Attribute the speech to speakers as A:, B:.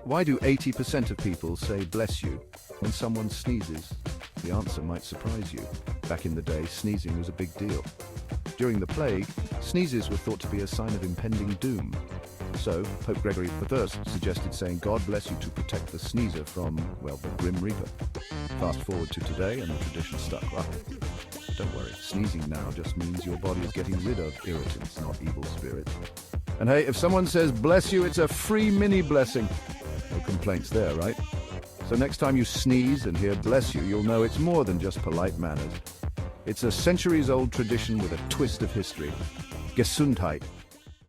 A: Why do 80% of people say bless you when someone sneezes? The answer might surprise you. Back in the day, sneezing was a big deal. During the plague, sneezes were thought to be a sign of impending doom. So, Pope Gregory I suggested saying God bless you to protect the sneezer from, well, the Grim Reaper. Fast forward to today and the tradition stuck. Well, don't worry, sneezing now just means your body is getting rid of irritants, not evil spirits. And hey, if someone says bless you, it's a free mini blessing. No complaints there, right? So next time you sneeze and hear bless you, you'll know it's more than just polite manners. It's a centuries-old tradition with a twist of history. Gesundheit.